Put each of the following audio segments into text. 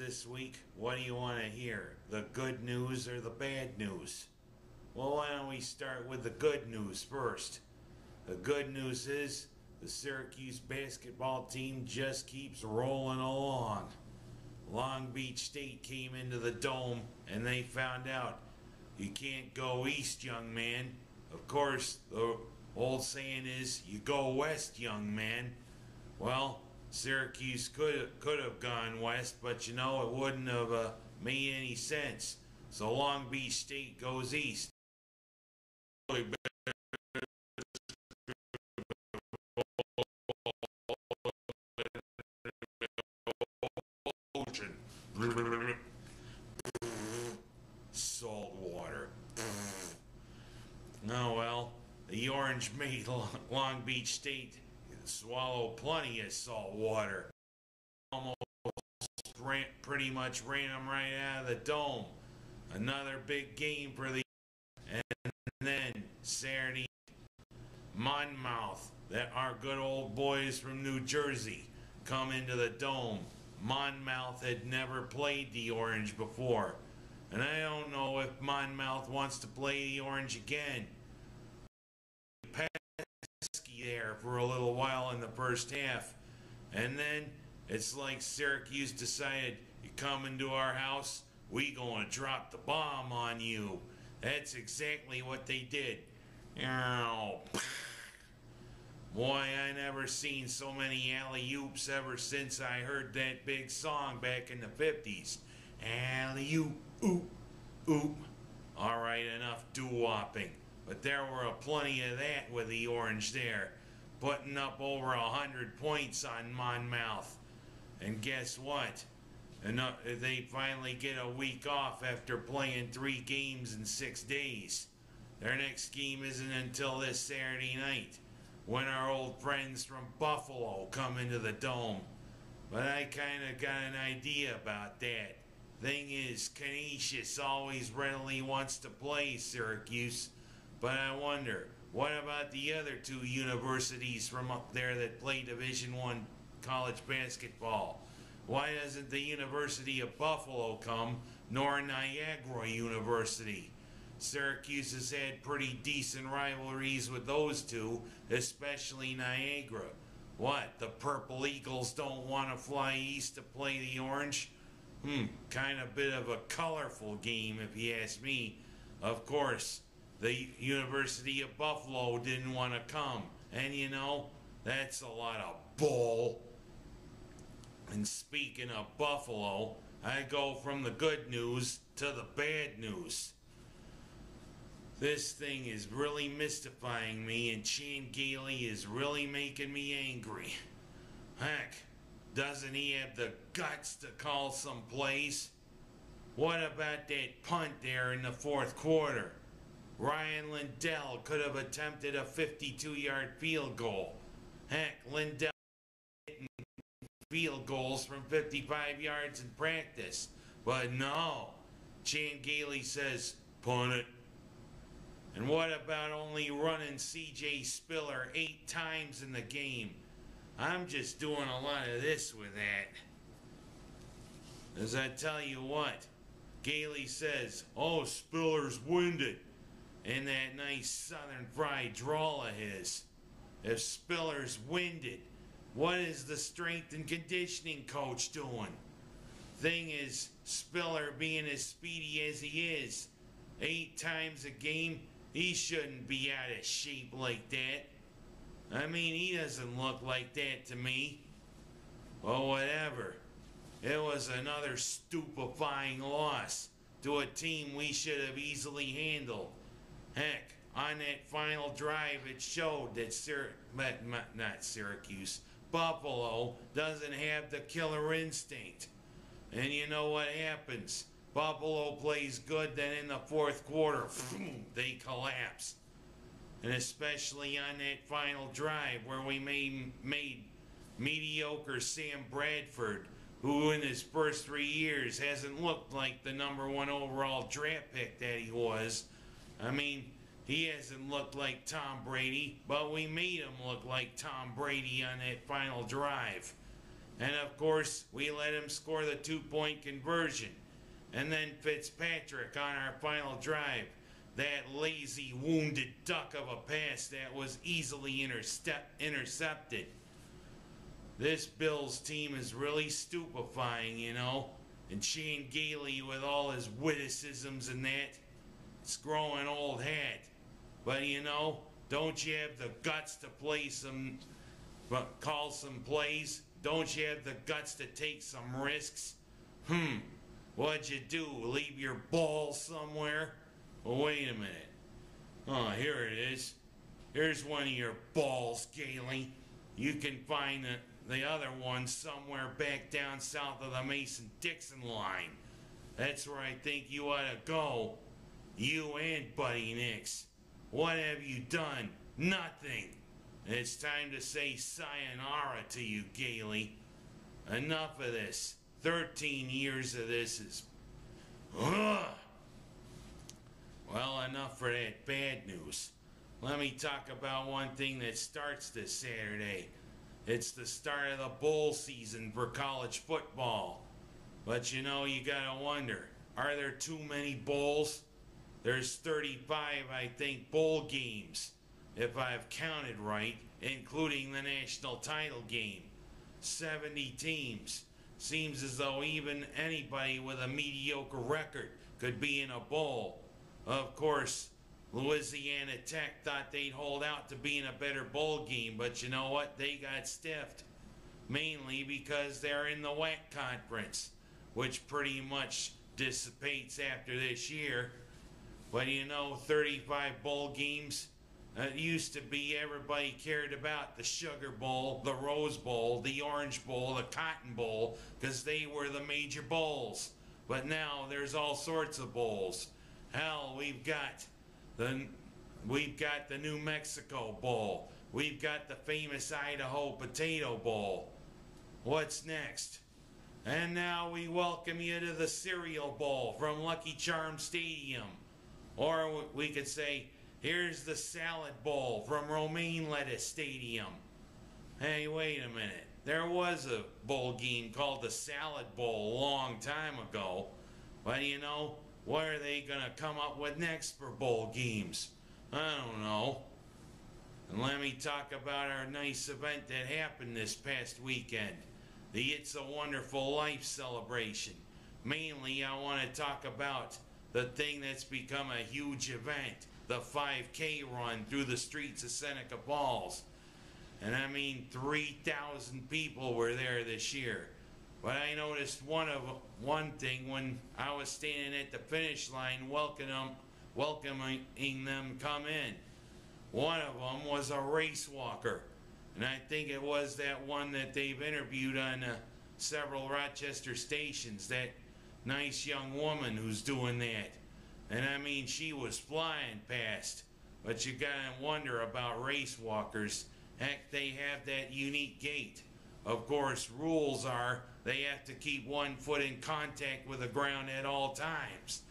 this week. What do you want to hear? The good news or the bad news? Well, why don't we start with the good news first? The good news is the Syracuse basketball team just keeps rolling along. Long Beach State came into the Dome and they found out you can't go east, young man. Of course, the old saying is you go west, young man. Well, Syracuse could have gone west, but you know, it wouldn't have made any sense. So Long Beach State goes east. Salt water. Oh well, the Orange made Long Beach State swallow plenty of salt water. Almost pretty much ran them right out of the Dome. Another big game for the... And then Saturday, Monmouth, that our good old boys from New Jersey, come into the Dome. Monmouth had never played the Orange before. And I don't know if Monmouth wants to play the Orange again. Pesky there for a little while in the first half. And then it's like Syracuse decided, you come into our house, we gonna drop the bomb on you. That's exactly what they did. Boy, I never seen so many alley-oops ever since I heard that big song back in the 50s. Alley-oop, oop, oop. Alright, enough doo-wopping. But there were plenty of that with the Orange there. Putting up over 100 points on Monmouth. And guess what? They finally get a week off after playing 3 games in 6 days. Their next game isn't until this Saturday night, when our old friends from Buffalo come into the Dome. But I kind of got an idea about that. Thing is, Canisius always readily wants to play Syracuse. But I wonder, what about the other 2 universities from up there that play Division I college basketball? Why doesn't the University of Buffalo come, nor Niagara University? Syracuse has had pretty decent rivalries with those 2, especially Niagara. What, the Purple Eagles don't want to fly east to play the Orange? Kind of bit of a colorful game if you ask me. Of course, the University of Buffalo didn't want to come. And you know, that's a lot of bull. And speaking of Buffalo, I go from the good news to the bad news. This thing is really mystifying me, and Chan Gailey is really making me angry. Heck, doesn't he have the guts to call some plays? What about that punt there in the 4th quarter? Ryan Lindell could have attempted a 52-yard field goal. Heck, Lindell hitting field goals from 55 yards in practice. But no, Chan Gailey says, punt it. And what about only running C.J. Spiller 8 times in the game? I'm just doing a lot of this with that. As I tell you what, Gailey says, oh, Spiller's winded. In that nice southern fried drawl of his. If Spiller's winded, what is the strength and conditioning coach doing? Thing is, Spiller being as speedy as he is, 8 times a game, he shouldn't be out of shape like that. I mean, he doesn't look like that to me. Well, whatever. It was another stupefying loss to a team we should have easily handled. Heck, on that final drive, it showed that Buffalo doesn't have the killer instinct. And you know what happens? Buffalo plays good, then in the 4th quarter, they collapse. And especially on that final drive where we made mediocre Sam Bradford, who in his first 3 years hasn't looked like the #1 overall draft pick that he was. I mean, he hasn't looked like Tom Brady, but we made him look like Tom Brady on that final drive. And of course, we let him score the 2-point conversion. And then Fitzpatrick on our final drive. That lazy, wounded duck of a pass that was easily intercepted. This Bills team is really stupefying, you know. And Shane Gailey with all his witticisms and that, it's growing old hat. But you know, don't you have the guts to call some plays? Don't you have the guts to take some risks? What'd you do? Leave your ball somewhere? Well, wait a minute. Oh, here it is. Here's one of your balls, Gailey. You can find the other one somewhere back down south of the Mason-Dixon line. That's where I think you ought to go. You and Buddy Nix. What have you done? Nothing. It's time to say sayonara to you, Gailey. Enough of this. 13 years of this is... Ugh. Well, enough for that bad news. Let me talk about one thing that starts this Saturday. It's the start of the bowl season for college football. But you know, you gotta wonder, are there too many bowls? There's 35, I think, bowl games, if I've counted right, including the national title game. 70 teams. Seems as though even anybody with a mediocre record could be in a bowl. Of course, Louisiana Tech thought they'd hold out to be in a better bowl game, but you know what? They got stiffed. Mainly because they're in the WAC conference, which pretty much dissipates after this year. But you know, 35 bowl games. It used to be everybody cared about the Sugar Bowl, the Rose Bowl, the Orange Bowl, the Cotton Bowl, because they were the major bowls. But now there's all sorts of bowls. Hell, we've got the New Mexico Bowl. We've got the famous Idaho Potato Bowl. What's next? And now we welcome you to the Cereal Bowl from Lucky Charm Stadium. Or we could say, here's the Salad Bowl from Romaine Lettuce Stadium. Hey, wait a minute. There was a bowl game called the Salad Bowl a long time ago. But you know, what are they going to come up with next for bowl games? I don't know. And let me talk about our nice event that happened this past weekend. The It's a Wonderful Life celebration. Mainly, I want to talk about the thing that's become a huge event. The 5K run through the streets of Seneca Falls. And I mean, 3,000 people were there this year. But I noticed one thing when I was standing at the finish line welcoming them come in. One of them was a race walker. And I think it was that one that they've interviewed on several Rochester stations, that nice young woman who's doing that. And I mean, she was flying past. But you gotta wonder about race walkers. Heck, they have that unique gait. Of course, rules are they have to keep one foot in contact with the ground at all times.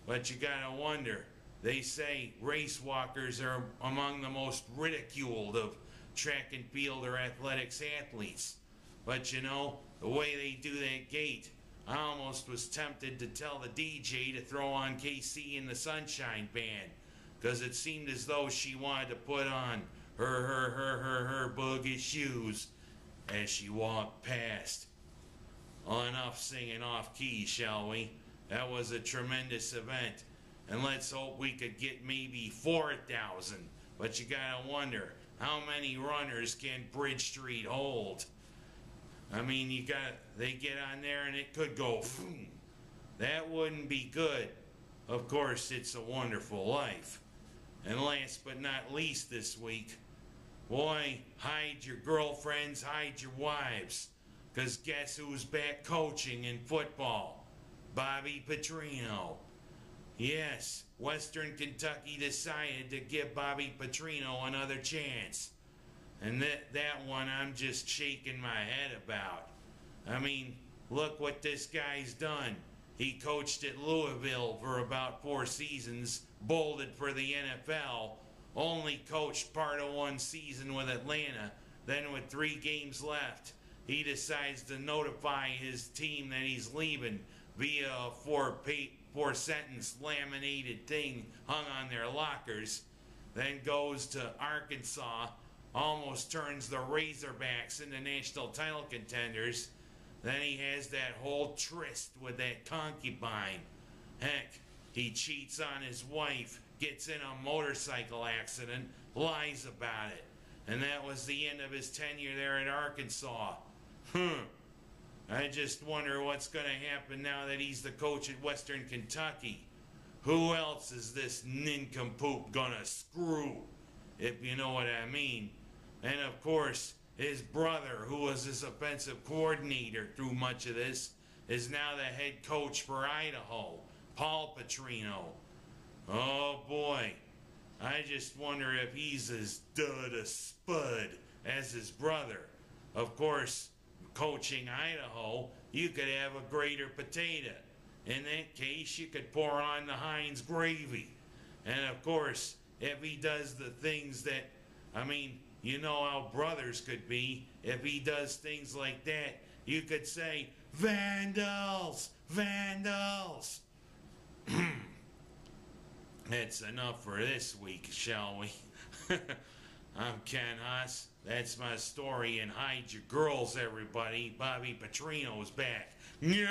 But you gotta wonder. They say race walkers are among the most ridiculed of track and field or athletics athletes. But you know, the way they do that gait, I almost was tempted to tell the DJ to throw on KC and the Sunshine Band, because it seemed as though she wanted to put on her boogie shoes as she walked past. Well, enough singing off key, shall we? That was a tremendous event, and let's hope we could get maybe 4,000. But you gotta wonder, how many runners can Bridge Street hold? I mean, they get on there and it could go, boom. That wouldn't be good. Of course, It's a Wonderful Life. And last but not least this week, boy, hide your girlfriends, hide your wives. Because guess who's back coaching in football? Bobby Petrino. Yes, Western Kentucky decided to give Bobby Petrino another chance. And that one I'm just shaking my head about. I mean, look what this guy's done. He coached at Louisville for about 4 seasons, bolted for the NFL, only coached part of one season with Atlanta, then with 3 games left, he decides to notify his team that he's leaving via a four-sentence laminated thing hung on their lockers. Then goes to Arkansas, almost turns the Razorbacks into national title contenders. Then he has that whole tryst with that concubine. Heck, he cheats on his wife, gets in a motorcycle accident, lies about it. And that was the end of his tenure there at Arkansas. I just wonder what's going to happen now that he's the coach at Western Kentucky. Who else is this nincompoop going to screw, if you know what I mean? And of course, his brother, who was his offensive coordinator through much of this, is now the head coach for Idaho, Paul Petrino. Oh boy, I just wonder if he's as dud a spud as his brother. Of course, coaching Idaho, you could have a greater potato. In that case, you could pour on the Heinz gravy. And of course, if he does the things that, you know how brothers could be. If he does things like that, you could say, vandals, vandals. That's enough for this week, shall we? I'm Ken Haas. That's my story, and hide your girls, everybody. Bobby Petrino's back. Yeah!